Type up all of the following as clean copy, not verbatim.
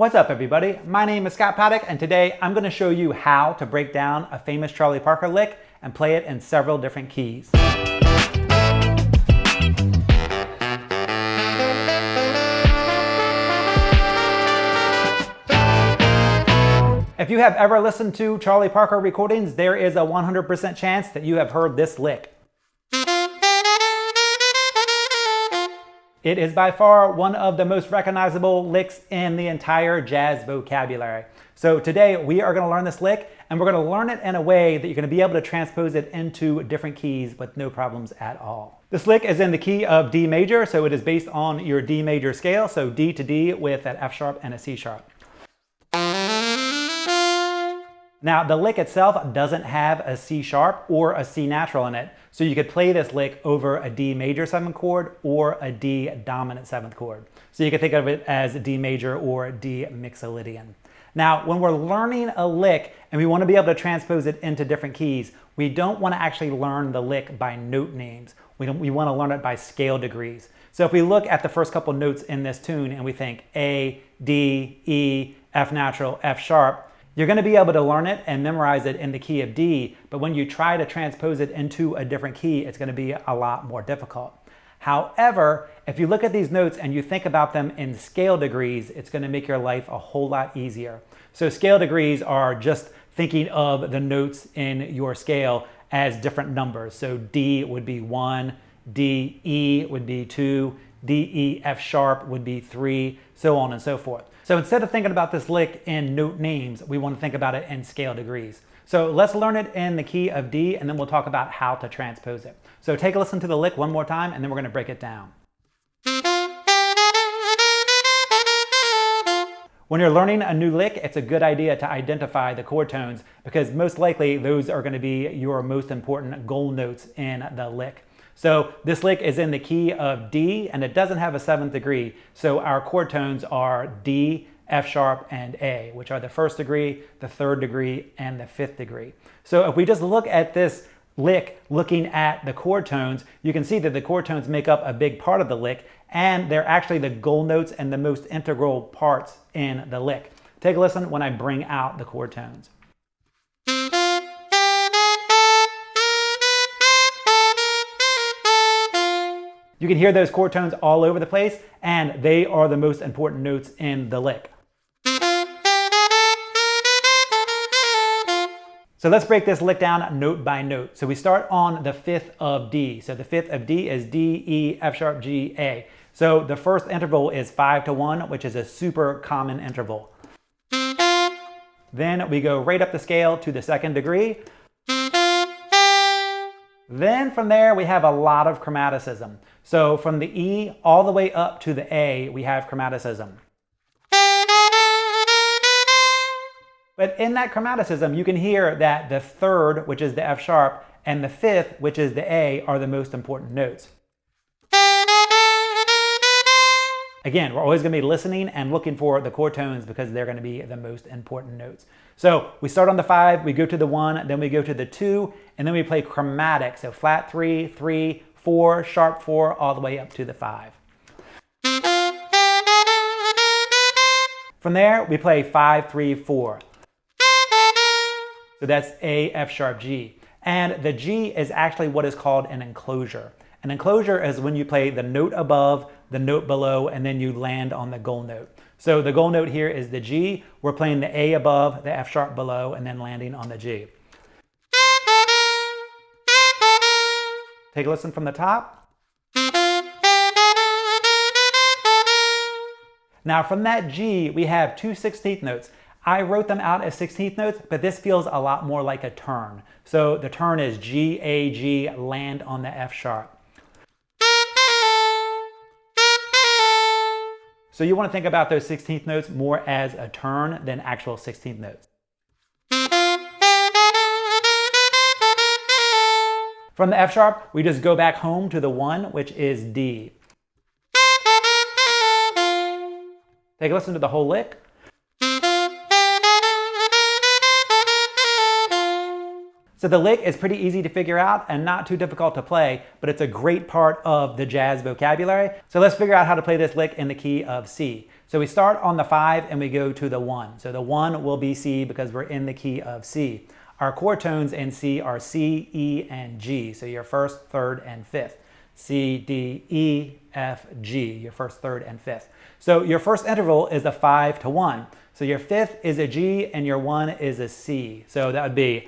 What's up, everybody? My name is Scott Paddock, and today I'm going to show you how to break down a famous Charlie Parker lick and play it in several different keys. If you have ever listened to Charlie Parker recordings, there is a 100% chance that you have heard this lick. It is by far one of the most recognizable licks in the entire jazz vocabulary. So today we are going to learn this lick, and we're going to learn it in a way that you're going to be able to transpose it into different keys with no problems at all. This lick is in the key of D major, so it is based on your D major scale, so D to D with an F sharp and a C sharp. Now, the lick itself doesn't have a C sharp or a C natural in it, so you could play this lick over a D major 7th chord or a D dominant 7th chord. So you can think of it as D major or D mixolydian. Now, when we're learning a lick and we want to be able to transpose it into different keys, we don't want to actually learn the lick by note names. We want to learn it by scale degrees. So if we look at the first couple notes in this tune and we think A, D, E, F natural, F sharp, you're going to be able to learn it and memorize it in the key of D, but when you try to transpose it into a different key, it's going to be a lot more difficult. However, if you look at these notes and you think about them in scale degrees, it's going to make your life a whole lot easier. So scale degrees are just thinking of the notes in your scale as different numbers. So D would be 1, D, E would be 2, D, E, F sharp would be 3, so on and so forth. So instead of thinking about this lick in note names, we want to think about it in scale degrees. So let's learn it in the key of D, and then we'll talk about how to transpose it. So take a listen to the lick one more time, and then we're going to break it down. When you're learning a new lick, it's a good idea to identify the chord tones, because most likely those are going to be your most important goal notes in the lick. So this lick is in the key of D, and it doesn't have a 7th degree. So our chord tones are D, F sharp, and A, which are the 1st degree, the 3rd degree, and the 5th degree. So if we just look at this lick looking at the chord tones, you can see that the chord tones make up a big part of the lick, and they're actually the goal notes and the most integral parts in the lick. Take a listen when I bring out the chord tones. You can hear those chord tones all over the place, and they are the most important notes in the lick. So let's break this lick down note by note. So we start on the 5th of D. So the 5th of D is D, E, F sharp, G, A. So the first interval is 5 to 1, which is a super common interval. Then we go right up the scale to the 2nd degree. Then from there, we have a lot of chromaticism. So from the E all the way up to the A, we have chromaticism. But in that chromaticism, you can hear that the 3rd, which is the F sharp, and the 5th, which is the A, are the most important notes. Again, we're always going to be listening and looking for the chord tones because they're going to be the most important notes. So we start on the 5, we go to the 1, then we go to the 2, and then we play chromatic. So flat 3, 3, 4, sharp 4, all the way up to the 5. From there, we play 5, 3, 4. So that's A, F sharp, G. And the G is actually what is called an enclosure. An enclosure is when you play the note above, the note below, and then you land on the goal note. So the goal note here is the G. We're playing the A above, the F sharp below, and then landing on the G. Take a listen from the top. Now from that G, we have 2 16th notes. I wrote them out as 16th notes, but this feels a lot more like a turn. So the turn is G, A, G, land on the F sharp. So you want to think about those 16th notes more as a turn than actual 16th notes. From the F sharp, we just go back home to the 1, which is D. Take a listen to the whole lick. So the lick is pretty easy to figure out and not too difficult to play, but it's a great part of the jazz vocabulary. So let's figure out how to play this lick in the key of C. So we start on the 5 and we go to the 1. So the 1 will be C because we're in the key of C. Our chord tones in C are C, E, and G. So your first, third, and fifth. C, D, E, F, G, your first, third, and fifth. So your first interval is a 5 to 1. So your fifth is a G and your 1 is a C. So that would be.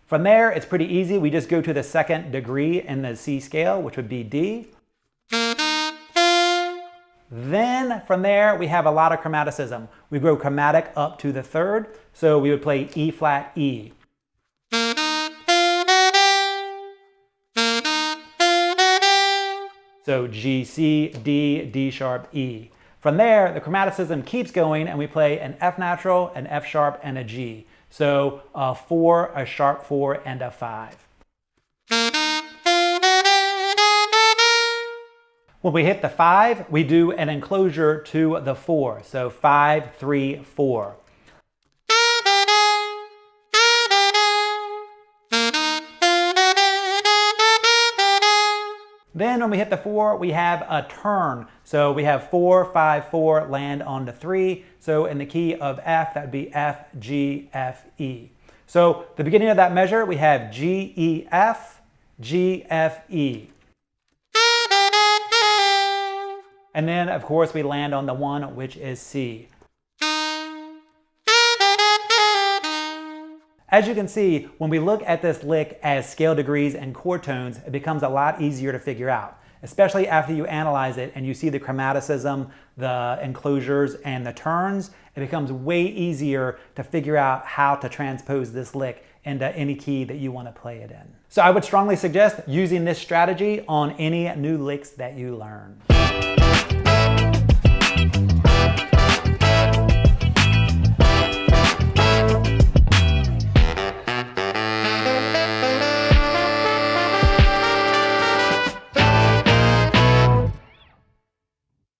From there, it's pretty easy. We just go to the second degree in the C scale, which would be D. Then from there, we have a lot of chromaticism. We go chromatic up to the third. So we would play E flat, E. So G, C, D, D sharp, E. From there, the chromaticism keeps going and we play an F natural, an F sharp, and a G. So a 4, a sharp 4, and a 5. When we hit the 5, we do an enclosure to the 4. So 5, 3, 4. Then when we hit the 4, we have a turn. So we have 4, 5, 4, land on the 3. So in the key of F, that would be F, G, F, E. So the beginning of that measure, we have G, E, F, G, F, E. And then, of course, we land on the 1, which is C. As you can see, when we look at this lick as scale degrees and chord tones, it becomes a lot easier to figure out, especially after you analyze it and you see the chromaticism, the enclosures, and the turns. It becomes way easier to figure out how to transpose this lick into any key that you want to play it in. So I would strongly suggest using this strategy on any new licks that you learn.